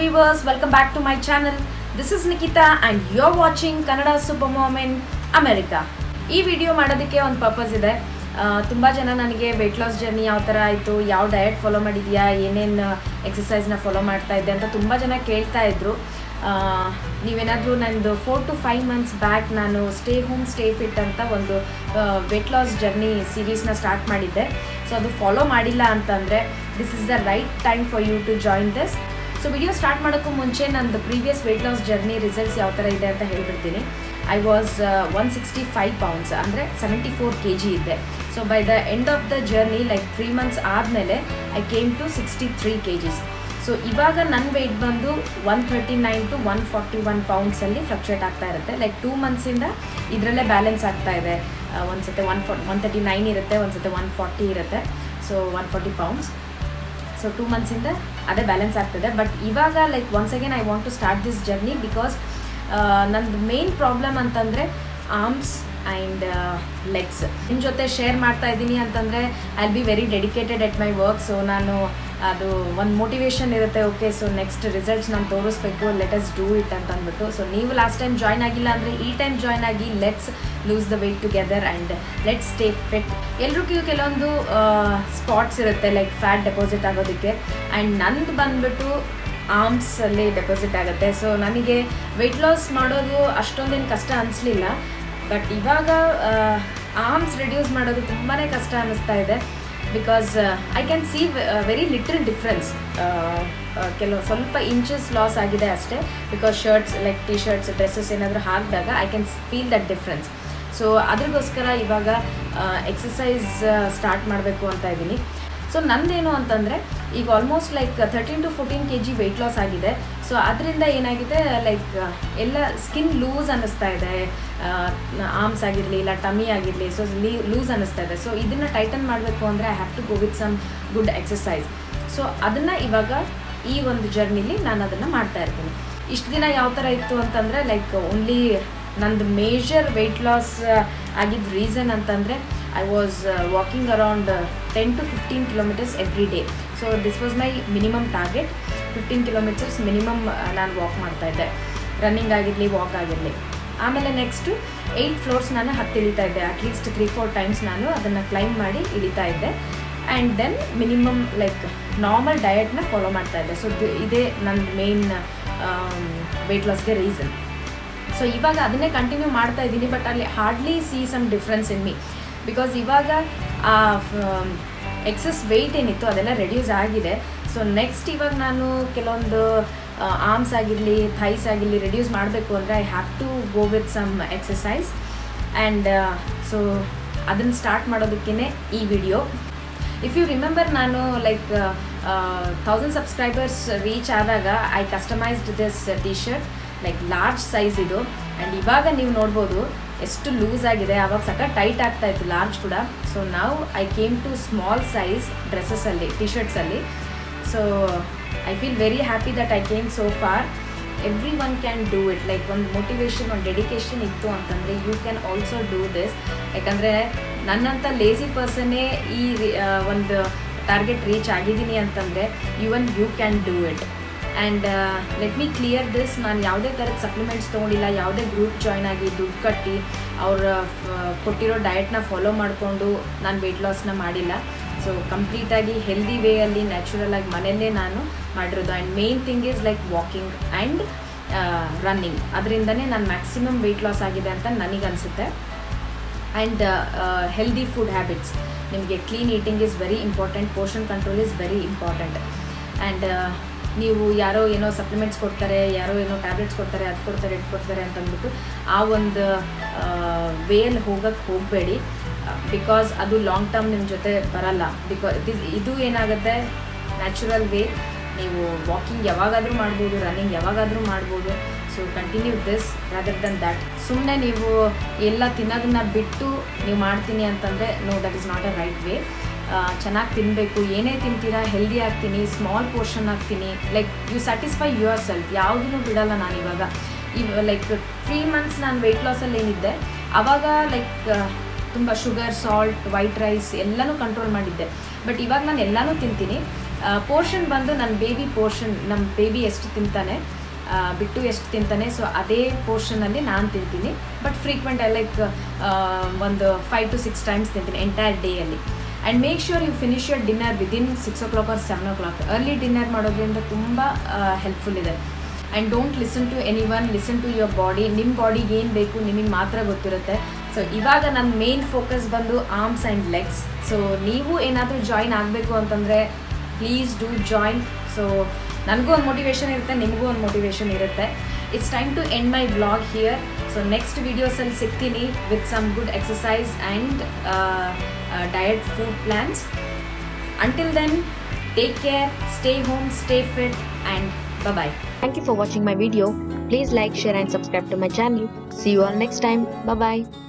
viewers, welcome back to my channel. This is Nikita and you're watching Kannada Supermom in America. ಈ video ಮಾಡೋದಕ್ಕೆ ಒಂದು purpose ಇದೆ. ತುಂಬ ಜನ ನನಗೆ ವೆಯ್ಟ್ ಲಾಸ್ ಜರ್ನಿ ಯಾವ ಥರ ಆಯಿತು, ಯಾವ ಡಯಟ್ ಫಾಲೋ ಮಾಡಿದ್ಯಾ, ಏನೇನು ಎಕ್ಸಸೈಸ್ನ ಫಾಲೋ ಮಾಡ್ತಾ ಇದ್ದೆ ಅಂತ ತುಂಬ ಜನ ಕೇಳ್ತಾ ಇದ್ರು. ನೀವೇನಾದರೂ ನಂದು 4 to 5 months ಬ್ಯಾಕ್ ನಾನು ಸ್ಟೇ ಹೋಮ್ ಸ್ಟೇ ಫಿಟ್ ಅಂತ ಒಂದು ವೆಯ್ಟ್ ಲಾಸ್ ಜರ್ನಿ ಸೀರೀಸ್ನ ಸ್ಟಾರ್ಟ್ ಮಾಡಿದ್ದೆ. ಸೊ ಅದು ಫಾಲೋ ಮಾಡಿಲ್ಲ ಅಂತಂದರೆ this is the right time for you to join this. So video start ಮಾಡೋಕ್ಕೂ ಮುಂಚೆ ನಂದು previous weight loss journey results ಯಾವ ಥರ ಇದೆ ಅಂತ ಹೇಳ್ಬಿಡ್ತೀನಿ. ಐ ವಾಸ್ 165 pounds ಅಂದರೆ 74 kg ಇದ್ದೆ. So by the end of the journey like 3 months ಆದಮೇಲೆ I came to 63 kgs. So ಇವಾಗ ನನ್ನ ವೆಯ್ಟ್ ಬಂದು 139 to 141 poundsಲ್ಲಿ ಫ್ಲಕ್ಚುಯೇಟ್ ಆಗ್ತಾ ಇರುತ್ತೆ. ಲೈಕ್ 2 monthsಯಿಂದ ಇದರಲ್ಲೇ ಬ್ಯಾಲೆನ್ಸ್ ಆಗ್ತಾ ಇದೆ. ಒಂದು ಸತಿ 139 ಇರುತ್ತೆ, ಒಂದು ಸತಿ 140 ಇರುತ್ತೆ. So 140 pounds. ಸೊ 2 monthsಯಿಂದ ಅದೇ ಬ್ಯಾಲೆನ್ಸ್ ಆಗ್ತದೆ. ಬಟ್ ಇವಾಗ like once again I want to start this journey because ನಂದು ಮೇನ್ ಪ್ರಾಬ್ಲಮ್ ಅಂತಂದರೆ ಆರ್ಮ್ಸ್ ಆ್ಯಂಡ್ ಲೆಗ್ಸ್. ನಿಮ್ಮ ಜೊತೆ ಶೇರ್ ಮಾಡ್ತಾ ಇದ್ದೀನಿ ಅಂತಂದರೆ I will be very dedicated at my work. So ನಾನು ಅದು ಒಂದು ಮೋಟಿವೇಶನ್ ಇರುತ್ತೆ, ಓಕೆ ಸೊ ನೆಕ್ಸ್ಟ್ ರಿಸಲ್ಟ್ಸ್ ನಾನು ತೋರಿಸ್ಬೇಕು, ಲೆಟ್ ಅಸ್ ಡೂ ಇಟ್ ಅಂತ ಅಂದ್ಬಿಟ್ಟು. ಸೊ ನೀವು ಲಾಸ್ಟ್ ಟೈಮ್ ಜಾಯ್ನ್ ಆಗಿಲ್ಲ ಅಂದರೆ ಈ ಟೈಮ್ ಜಾಯ್ನ್ ಆಗಿ, let's lose the weight together and let's stay fit. ಎಲ್ರಿಗೂ ಕೆಲವೊಂದು ಸ್ಪಾಟ್ಸ್ ಇರುತ್ತೆ ಲೈಕ್ ಫ್ಯಾಟ್ ಡೆಪಾಸಿಟ್ ಆಗೋದಕ್ಕೆ, ಆ್ಯಂಡ್ ನಂದು ಬಂದುಬಿಟ್ಟು ಆರ್ಮ್ಸಲ್ಲಿ ಡೆಪಾಸಿಟ್ ಆಗುತ್ತೆ. ಸೊ ನನಗೆ ವೆಯ್ಟ್ ಲಾಸ್ ಮಾಡೋದು ಅಷ್ಟೊಂದೇನು ಕಷ್ಟ ಅನಿಸ್ಲಿಲ್ಲ. ಬಟ್ ಇವಾಗ ಆರ್ಮ್ಸ್ ರಿಡ್ಯೂಸ್ ಮಾಡೋದು ತುಂಬಾ ಕಷ್ಟ ಅನ್ನಿಸ್ತಾ ಇದೆ because I can see very little difference. ಕೆಲವು ಸ್ವಲ್ಪ ಇಂಚಸ್ ಲಾಸ್ ಆಗಿದೆ ಅಷ್ಟೇ, because shirts like T shirts dresses ಏನಾದರೂ ಹಾಕಿದಾಗ I can feel that difference. So ಅದ್ರಿಗೋಸ್ಕರ ಇವಾಗ ಎಕ್ಸಸೈಸ್ ಸ್ಟಾರ್ಟ್ ಮಾಡಬೇಕು ಅಂತ ಇದ್ದೀನಿ. ಸೊ ನಂದೇನು ಅಂತಂದರೆ ಈಗ almost like 13 to 14 kg weight loss ಆಗಿದೆ. ಸೊ ಅದರಿಂದ ಏನಾಗಿದೆ ಲೈಕ್ ಎಲ್ಲ ಸ್ಕಿನ್ ಲೂಸ್ ಅನ್ನಿಸ್ತಾ ಇದೆ, ಆರ್ಮ್ಸ್ ಆಗಿರಲಿ ಇಲ್ಲ ಟಮಿ ಆಗಿರಲಿ. ಸೊ ಲೂಸ್ ಅನ್ನಿಸ್ತಾ ಇದೆ. ಸೊ ಇದನ್ನು ಟೈಟನ್ ಮಾಡಬೇಕು ಅಂದರೆ I have to go with some good exercise. So ಅದನ್ನು ಇವಾಗ ಈ ಒಂದು ಜರ್ನಿಲಿ ನಾನು ಅದನ್ನು ಮಾಡ್ತಾ ಇರ್ತೀನಿ. ಇಷ್ಟು ದಿನ ಯಾವ ಥರ ಇತ್ತು ಅಂತಂದರೆ ಲೈಕ್ ಓನ್ಲಿ ನಂದು ಮೇಜರ್ ವೆಯ್ಟ್ ಲಾಸ್ ಆಗಿದ್ದ ರೀಸನ್ ಅಂತಂದರೆ I was walking around 10 to 15 kilometers every day. So this was my minimum target. 15 kilometers minimum ನಾನು ವಾಕ್ ಮಾಡ್ತಾಯಿದ್ದೆ, ರನ್ನಿಂಗ್ ಆಗಿರಲಿ ವಾಕ್ ಆಗಿರಲಿ. ಆಮೇಲೆ ನೆಕ್ಸ್ಟು 8 floors ನಾನು ಇಳಿತಾ ಇದ್ದೆ. ಅಟ್ಲೀಸ್ಟ್ 3-4 times ನಾನು ಅದನ್ನು ಕ್ಲೈಂಬ್ ಮಾಡಿ ಇಳಿತಾ ಇದ್ದೆ. And then minimum like normal ಡಯಟ್ನ ಫಾಲೋ ಮಾಡ್ತಾಯಿದ್ದೆ. ಸೊ ಇದೇ ನನ್ನ ಮೇನ್ ವೆಯ್ಟ್ ಲಾಸ್ಗೆ ರೀಸನ್. ಸೊ ಇವಾಗ ಅದನ್ನೇ ಕಂಟಿನ್ಯೂ ಮಾಡ್ತಾ ಇದ್ದೀನಿ. ಬಟ್ ಅಲ್ಲಿ hardly see some difference in me because ಇವಾಗ ಆ ಎಕ್ಸಸ್ ವೆಯ್ಟ್ ಏನಿತ್ತು ಅದೆಲ್ಲ ರೆಡ್ಯೂಸ್ ಆಗಿದೆ. ಸೊ ನೆಕ್ಸ್ಟ್ ಇವಾಗ ನಾನು ಕೆಲವೊಂದು ಆರ್ಮ್ಸ್ ಆಗಿರಲಿ ಥೈಸ್ ಆಗಿರಲಿ ರೆಡ್ಯೂಸ್ ಮಾಡಬೇಕು ಅಂದರೆ I have to go with some exercise. And so ಅದನ್ನು ಸ್ಟಾರ್ಟ್ ಮಾಡೋದಕ್ಕೇ ಈ ವಿಡಿಯೋ. ಇಫ್ ಯು ರಿಮೆಂಬರ್ ನಾನು ಲೈಕ್ 1000 subscribers ರೀಚ್ ಆದಾಗ I customized this T shirt like large size ಇದು. ಆ್ಯಂಡ್ ಇವಾಗ ನೀವು ನೋಡ್ಬೋದು ಎಷ್ಟು ಲೂಸ್ ಆಗಿದೆ. ಆವಾಗ ಸಖತ್ ಟೈಟ್ ಆಗ್ತಾ ಇತ್ತು ಲಾರ್ಜ್ ಕೂಡ. ಸೊ ನಾವು I came to small size ಡ್ರೆಸ್ಸಸ್ಸಲ್ಲಿ ಟಿ ಶರ್ಟ್ಸಲ್ಲಿ. So I feel very happy that I came so far. Every one can do it. Like ಒಂದು ಮೋಟಿವೇಶನ್, ಒಂದು ಡೆಡಿಕೇಶನ್ ಇತ್ತು ಅಂತಂದರೆ you can also do this. ಯಾಕಂದರೆ ನನ್ನಂಥ ಲೇಸಿ ಪರ್ಸನ್ನೇ ಈ ಒಂದು ಟಾರ್ಗೆಟ್ ರೀಚ್ ಆಗಿದ್ದೀನಿ ಅಂತಂದರೆ even you can do it. And let me clear this, ನಾನು ಯಾವುದೇ ಥರದ ಸಪ್ಲಿಮೆಂಟ್ಸ್ ತೊಗೊಂಡಿಲ್ಲ, ಯಾವುದೇ ಗ್ರೂಪ್ ಜಾಯ್ನ್ ಆಗಿ ದುಡ್ಡು ಕಟ್ಟಿ ಅವ್ರ ಕೊಟ್ಟಿರೋ ಡಯಟ್ನ ಫಾಲೋ ಮಾಡಿಕೊಂಡು ನಾನು ವೆಯ್ಟ್ ಲಾಸ್ನ ಮಾಡಿಲ್ಲ. ಸೊ ಕಂಪ್ಲೀಟಾಗಿ ಹೆಲ್ದಿ ವೇಯಲ್ಲಿ ನ್ಯಾಚುರಲ್ ಆಗಿ ಮನೆಯಲ್ಲೇ ನಾನು ಮಾಡಿರೋದು. And main thing is like walking and running. ಅದರಿಂದನೇ ನಾನು ಮ್ಯಾಕ್ಸಿಮಮ್ ವೆಯ್ಟ್ ಲಾಸ್ ಆಗಿದೆ ಅಂತ ನನಗನ್ಸುತ್ತೆ. ಆ್ಯಂಡ್ ಹೆಲ್ದಿ ಫುಡ್ ಹ್ಯಾಬಿಟ್ಸ್, ನಿಮಗೆ clean eating is very important, portion control is very important. And ನೀವು ಯಾರೋ ಏನೋ ಸಪ್ಲಿಮೆಂಟ್ಸ್ ಕೊಡ್ತಾರೆ, ಯಾರೋ ಏನೋ ಟ್ಯಾಬ್ಲೆಟ್ಸ್ ಕೊಡ್ತಾರೆ, ಅದು ಕೊಡ್ತಾರೆ ಇದು ಕೊಡ್ತಾರೆ ಅಂತಂದ್ಬಿಟ್ಟು ಆ ಒಂದು ವೇಯಲ್ಲಿ ಹೋಗಬೇಡಿ. ಬಿಕಾಸ್ ಅದು ಲಾಂಗ್ ಟರ್ಮ್ ನಿಮ್ಮ ಜೊತೆ ಬರಲ್ಲ. ಬಿಕಾಸ್ ಇದು ಏನಾಗುತ್ತೆ ನ್ಯಾಚುರಲ್ ವೇ. ನೀವು ವಾಕಿಂಗ್ ಯಾವಾಗಾದರೂ ಮಾಡ್ಬೋದು, ರನ್ನಿಂಗ್ ಯಾವಾಗಾದರೂ ಮಾಡ್ಬೋದು. So continue this rather than that. ಸುಮ್ಮನೆ ನೀವು ಎಲ್ಲ ತಿನ್ನೋದನ್ನ ಬಿಟ್ಟು ನೀವು ಮಾಡ್ತೀನಿ ಅಂತಂದರೆ no, that is not a right way. ಚೆನ್ನಾಗಿ ತಿನ್ನಬೇಕು, ಏನೇ ತಿಂತೀರಾ ಹೆಲ್ದಿ ಆಗ್ತೀನಿ, ಸ್ಮಾಲ್ ಪೋರ್ಷನ್ ಆಗ್ತೀನಿ. Like you satisfy yourself. ಯಾವುದೂ ಬಿಡಲ್ಲ ನಾನು ಇವಾಗ. ಲೈಕ್ 3 months ನಾನು ವೆಯ್ಟ್ ಲಾಸಲ್ಲಿ ಏನಿದ್ದೆ ಆವಾಗ ಲೈಕ್ ತುಂಬ ಶುಗರ್, ಸಾಲ್ಟ್, ವೈಟ್ ರೈಸ್ ಎಲ್ಲನೂ ಕಂಟ್ರೋಲ್ ಮಾಡಿದ್ದೆ. ಬಟ್ ಇವಾಗ ನಾನು ಎಲ್ಲನೂ ತಿಂತೀನಿ. ಪೋರ್ಷನ್ ಬಂದು ನನ್ನ ಬೇಬಿ ಪೋರ್ಷನ್, ನಮ್ಮ ಬೇಬಿ ಎಷ್ಟು ತಿಂತಾನೆ ಬಿಟ್ಟು ಎಷ್ಟು ತಿಂತಾನೆ, ಸೊ ಅದೇ ಪೋರ್ಷನಲ್ಲಿ ನಾನು ತಿಂತೀನಿ. ಬಟ್ ಫ್ರೀಕ್ವೆಂಟ್ ಲೈಕ್ ಒಂದು 5 to 6 ಟೈಮ್ಸ್ ತಿಂತೀನಿ ಎಂಟೈರ್ ಡೇಯಲ್ಲಿ. And make sure you finish your dinner within 6 o'clock or 7 o'clock. Early dinner ಮಾಡೋದ್ರಿಂದ ತುಂಬ ಹೆಲ್ಪ್ಫುಲ್ ಇದೆ. And don't listen to any one, listen to your body. ನಿಮ್ಮ ಬಾಡಿಗೆ ಏನು ಬೇಕು ನಿಮಗೆ ಮಾತ್ರ ಗೊತ್ತಿರುತ್ತೆ. ಸೊ ಇವಾಗ ನನ್ನ ಮೇನ್ ಫೋಕಸ್ ಬಂದು ಆರ್ಮ್ಸ್ ಆ್ಯಂಡ್ ಲೆಗ್ಸ್. ಸೊ ನೀವು ಏನಾದರೂ ಜಾಯಿನ್ ಆಗಬೇಕು ಅಂತಂದರೆ ಪ್ಲೀಸ್ ಡೂ ಜಾಯಿನ್. ಸೊ ನನಗೂ ಒಂದು ಮೋಟಿವೇಶನ್ ಇರುತ್ತೆ, ನಿಮಗೂ ಒಂದು ಮೋಟಿವೇಶನ್ ಇರುತ್ತೆ. It's time to end my vlog here. So next ವೀಡಿಯೋಸಲ್ಲಿ ಸಿಗ್ತೀನಿ with some good exercise and diet food plans. Until then, take care, stay home, stay fit, and bye-bye. Thank you for watching my video. Please like, share and subscribe to my channel. See you all next time. Bye-bye.